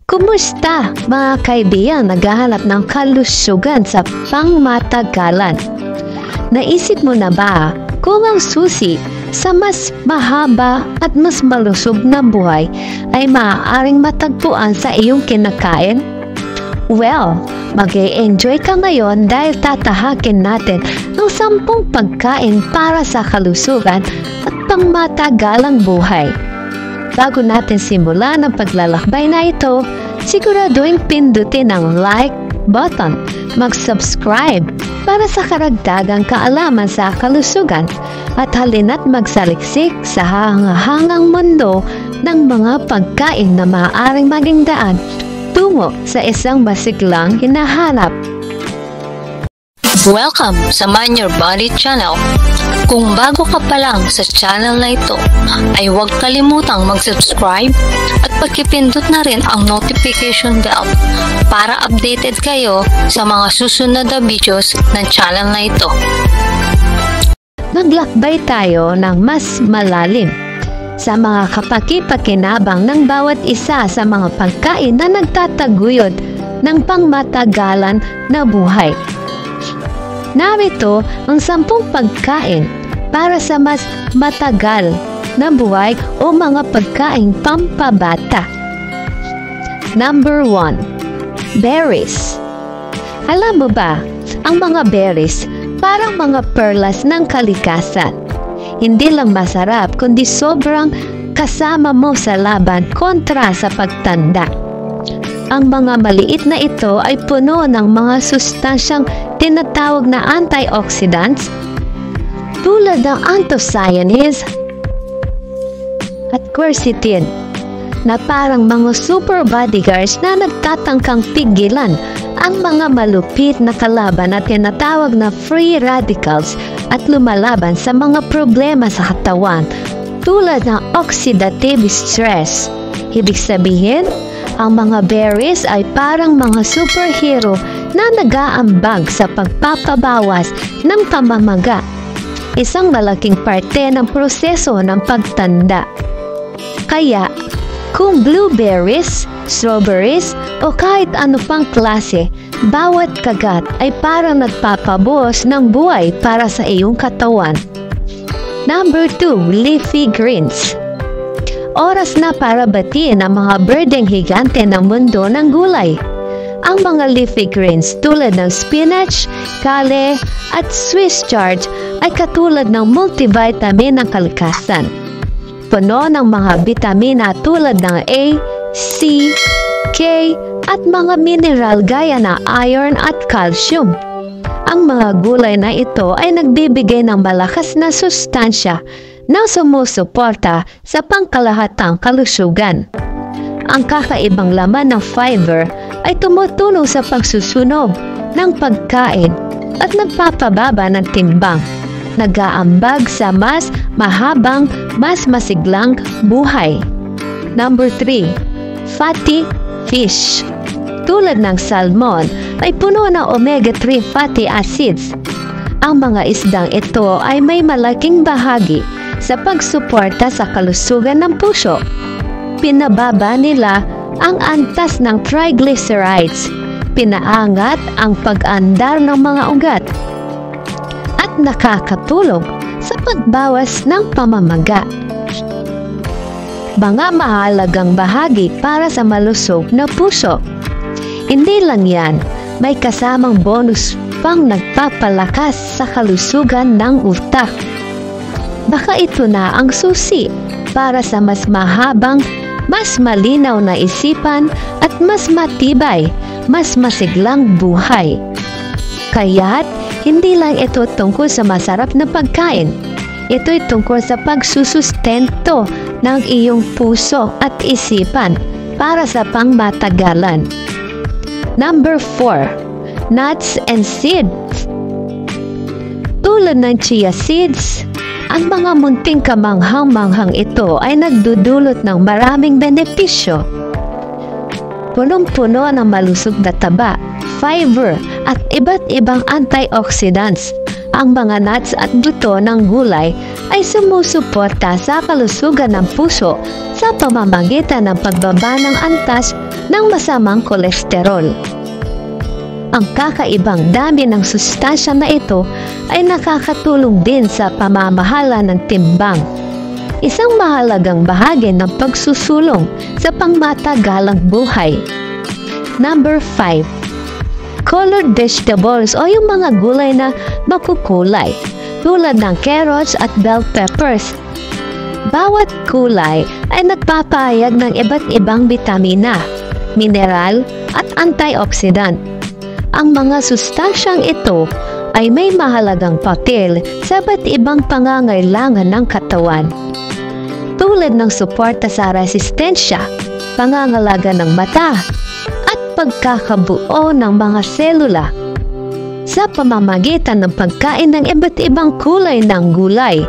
Kumusta mga kaibigan naghahanap ng kalusugan sa pangmatagalan? Naisip mo na ba kung ang susi sa mas mahaba at mas malusog na buhay ay maaaring matagpuan sa iyong kinakain? Well, mag-e-enjoy ka ngayon dahil tatahakin natin ang 10 pagkain para sa kalusugan at pangmatagalang buhay. Bago natin simulan ang paglalakbay na ito, siguraduhin pindutin ang like button, mag-subscribe para sa karagdagang kaalaman sa kalusugan at halina't magsaliksik sa hangang mundo ng mga pagkain na maaaring maging daan tungo sa isang masiglang hinahanap. Welcome sa Mind Your Body channel. Kung bago ka pa lang sa channel na ito, ay huwag kalimutang mag-subscribe at pagkipindot na rin ang notification bell para updated kayo sa mga susunod na videos ng channel na ito. Maglakbay tayo ng mas malalim sa mga kapaki-pakinabang ng bawat isa sa mga pagkain na nagtataguyod ng pangmatagalan na buhay. Narito ang 10 pagkain para sa mas matagal na buhay o mga pagkain pampabata. Number 1. Berries. Alam mo ba, ang mga berries parang mga perlas ng kalikasan. Hindi lang masarap kundi sobrang kasama mo sa laban kontra sa pagtanda. Ang mga maliit na ito ay puno ng mga sustansyang tinatawag na antioxidants tulad ng anthocyanins at quercetin na parang mga super bodyguards na nagtatangkang pigilan ang mga malupit na kalaban na tinatawag na free radicals at lumalaban sa mga problema sa katawan tulad ng oxidative stress. Ibig sabihin, ang mga berries ay parang mga superhero na nag-aambag sa pagpapabawas ng pamamaga, isang malaking parte ng proseso ng pagtanda. Kaya, kung blueberries, strawberries, o kahit ano pang klase, bawat kagat ay parang nagpapabuhos ng buhay para sa iyong katawan. Number 2. Leafy greens. Oras na para batiin ang mga birdeng higante ng mundo ng gulay. Ang mga leafy greens tulad ng spinach, kale, at Swiss chard ay katulad ng multivitamin ng kalikasan. Puno ng mga bitamina tulad ng A, C, K, at mga mineral gaya na iron at calcium. Ang mga gulay na ito ay nagbibigay ng malakas na sustansya na sumusuporta sa pangkalahatang kalusugan. Ang kakaibang laman ng fiber ay tumutulong sa pagsusunog ng pagkain at nagpapababa ng timbang, nag-aambag sa mas mahabang, mas masiglang buhay. Number 3. Fatty fish. Tulad ng salmon ay puno ng omega-3 fatty acids. Ang mga isdang ito ay may malaking bahagi sa pagsuporta sa kalusugan ng puso. Pinababa nila ang antas ng triglycerides, pinaangat ang pag-andar ng mga ugat, at nakakatulong sa pagbawas ng pamamaga. Mga mahalagang bahagi para sa malusog na puso. Hindi lang yan, may kasamang bonus pang nagpapalakas sa kalusugan ng utak. Baka ito na ang susi para sa mas mahabang, mas malinaw na isipan at mas matibay, mas masiglang buhay. Kaya't hindi lang ito tungkol sa masarap na pagkain. Ito'y tungkol sa pagsusustento ng iyong puso at isipan para sa pangmatagalan. Number 4. Nuts and seeds. Tulad ng chia seeds, ang mga munting kamanghang-manghang ito ay nagdudulot ng maraming benepisyo. Punong-puno ng malusog na taba, fiber, at iba't ibang antioxidants. Ang mga nuts at buto ng gulay ay sumusuporta sa kalusugan ng puso sa pamamagitan ng pagbaba ng antas ng masamang kolesterol. Ang kakaibang dami ng sustansya na ito ay nakakatulong din sa pamamahala ng timbang. Isang mahalagang bahagi ng pagsusulong sa pangmatagalang buhay. Number 5. Colored vegetables o yung mga gulay na makukulay tulad ng carrots at bell peppers. Bawat kulay ay nagpapahayag ng iba't ibang bitamina, mineral at antioxidant. Ang mga sustansyang ito ay may mahalagang papel sa iba't ibang pangangailangan ng katawan. Tulad ng suporta sa resistensya, pangangalaga ng mata, at pagkakabuo ng mga selula. Sa pamamagitan ng pagkain ng iba't ibang kulay ng gulay,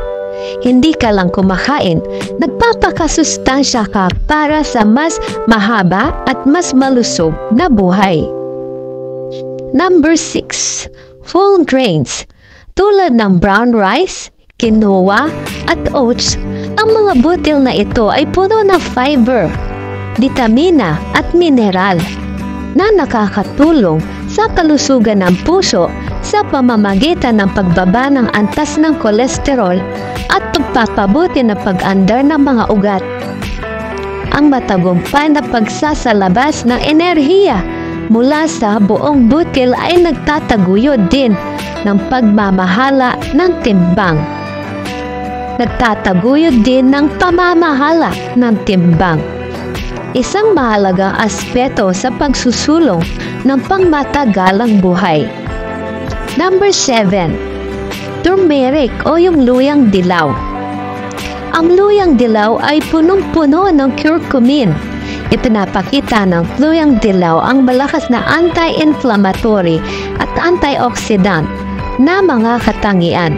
hindi ka lang kumakain, nagpapakasustansya ka para sa mas mahaba at mas malusog na buhay. Number 6. Full grains. Tulad ng brown rice, quinoa, at oats, ang mga butil na ito ay puno ng fiber, vitamina at mineral na nakakatulong sa kalusugan ng puso sa pamamagitan ng pagbaba ng antas ng kolesterol at pagpapabuti ng pag-andar ng mga ugat. Ang matagumpay na pagsasalabas ng enerhiya mula sa buong butil ay nagtataguyod din ng pagmamahala ng timbang. Nagtataguyod din ng pamamahala ng timbang. Isang mahalagang aspeto sa pagsusulong ng pangmatagalang buhay. Number 7. Turmeric o yung luyang dilaw. Ang luyang dilaw ay punong-puno ng curcumin. Ipinapakita ng luyang dilaw ang malakas na anti-inflammatory at antioxidant na mga katangian.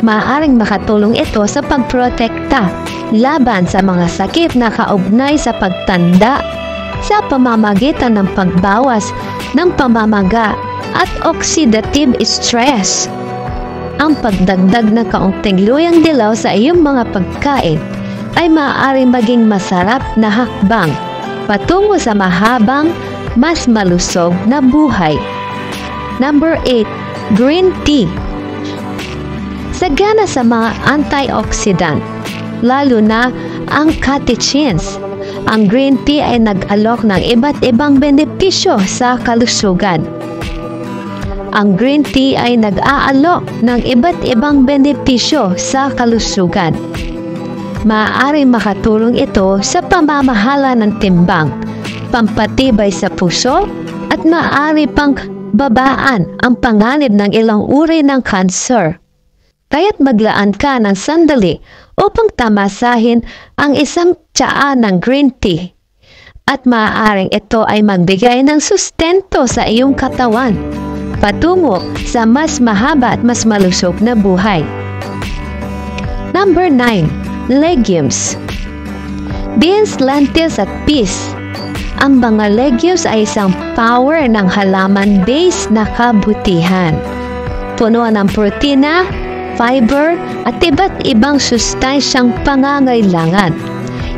Maaaring makatulong ito sa pagprotekta laban sa mga sakit na kaugnay sa pagtanda sa pamamagitan ng pagbawas ng pamamaga at oxidative stress. Ang pagdagdag ng kaunting luyang dilaw sa iyong mga pagkain ay maaaring maging masarap na hakbang patungo sa mahabang, mas malusog na buhay. Number 8. Green tea. Sagana sa mga antioxidant, lalo na ang catechins. Ang green tea ay nag-alok ng iba't ibang benepisyo sa kalusugan. Ang green tea ay nag-aalok ng iba't ibang benepisyo sa kalusugan. Maaaring makatulong ito sa pamamahala ng timbang, pampatibay sa puso, at maaari pang babaan ang panganib ng ilang uri ng kanser. Kaya't maglaan ka ng sandali upang tamasahin ang isang tsaa ng green tea. At maaaring ito ay magbigay ng sustento sa iyong katawan, patungo sa mas mahaba at mas malusog na buhay. Number 9. Legumes. Beans, lentils at peas. Ang mga legumes ay isang power ng halaman-based na kabutihan. Puno ng protina, fiber at iba't ibang sustansyang pangangailangan.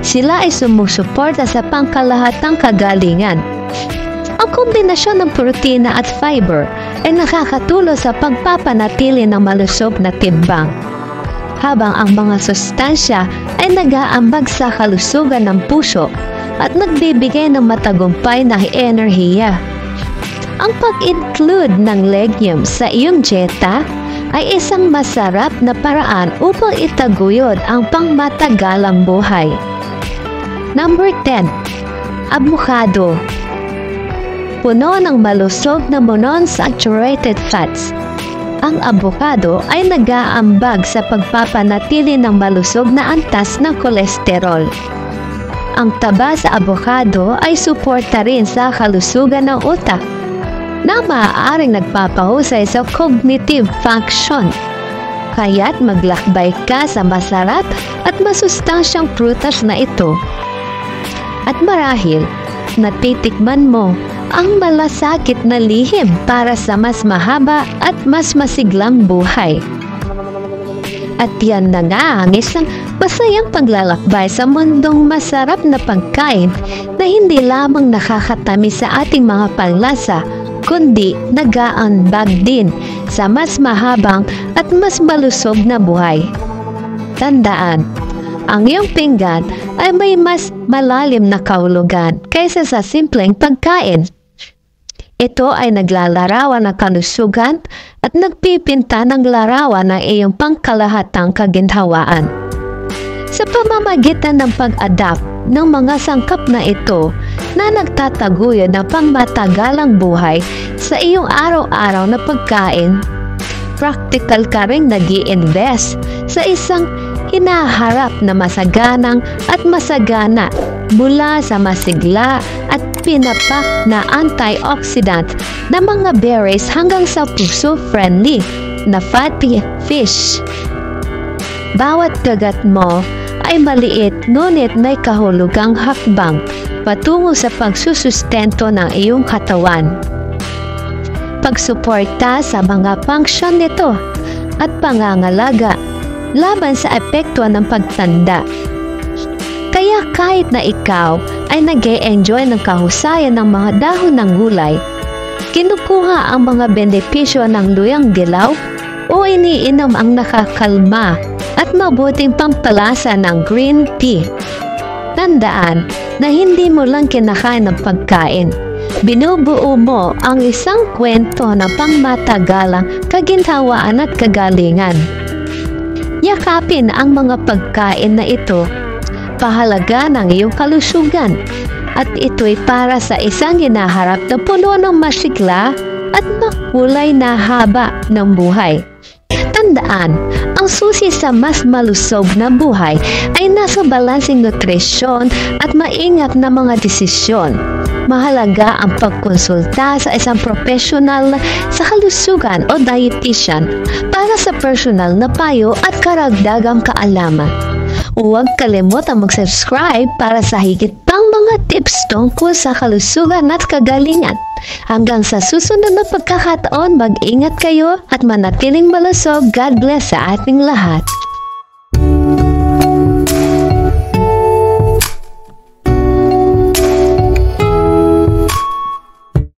Sila ay sumusuporta sa pangkalahatang kagalingan. Ang kombinasyon ng protina at fiber ay nakakatulong sa pagpapanatili ng malusog na timbang, habang ang mga sustansya ay nag-aambag sa kalusugan ng puso at nagbibigay ng matagumpay na enerhiya. Ang pag-include ng legumes sa iyong dieta ay isang masarap na paraan upang itaguyod ang pangmatagalang buhay. Number 10. Avocado. Puno ng malusog na monounsaturated fats. Ang avocado ay nag-aambag sa pagpapanatili ng malusog na antas ng kolesterol. Ang taba sa avocado ay suporta rin sa kalusugan ng utak, na maaaring nagpapahusay sa cognitive function. Kaya't maglakbay ka sa masarap at masustansyang prutas na ito. At marahil, natitikman mo ang malasakit na lihim para sa mas mahaba at mas masiglang buhay. At yan na nga ang isang Masayang paglalakbay sa mundong masarap na pagkain na hindi lamang nakakatamis sa ating mga panlasa, kundi nag-aambag din sa mas mahabang at mas malusog na buhay. Tandaan, ang iyong pinggan ay may mas malalim na kahulugan kaysa sa simpleng pagkain. Ito ay naglalarawan ng kalusugan at nagpipinta ng larawan ng iyong pangkalahatang kaginhawaan. Sa pamamagitan ng pag-adapt ng mga sangkap na ito na nagtataguyod ng pangmatagalang buhay sa iyong araw-araw na pagkain, practical ka rin nag-i-invest sa isang hinaharap na masaganang at masagana mula sa masigla at pinapak na antioxidant na mga berries hanggang sa puso-friendly na fatty fish. Bawat kagat mo ay maliit ngunit may kahulugang hakbang patungo sa pagsusustento ng iyong katawan. Pagsuporta sa mga function nito at pangangalaga laban sa epekto ng pagtanda. Kaya kahit na ikaw ay nag-e-enjoy ng kahusayan ng mga dahon ng gulay, kinukuha ang mga benepisyo ng luyang dilaw o iniinom ang nakakalma at mabuting pampalasa ng green tea. Tandaan na hindi mo lang kinakain ng pagkain. Binubuo mo ang isang kwento na pangmatagalang kaginhawaan at kagalingan. Yakapin ang mga pagkain na ito. Pahalaga ng iyong kalusugan at ito'y para sa isang hinaharap na puno ng masigla at makulay na haba ng buhay. Tandaan, ang susi sa mas malusog na buhay ay nasa balansing nutrisyon at maingat na mga desisyon. Mahalaga ang pagkonsulta sa isang profesional sa kalusugan o dietitian para sa personal na payo at karagdagang kaalaman. Huwag kalimutang mag-subscribe para sa higit pang mga tips tungkol sa kalusugan at kagalingan. Hanggang sa susunod na pagkakataon, mag-ingat kayo at manatiling malusog. God bless sa ating lahat.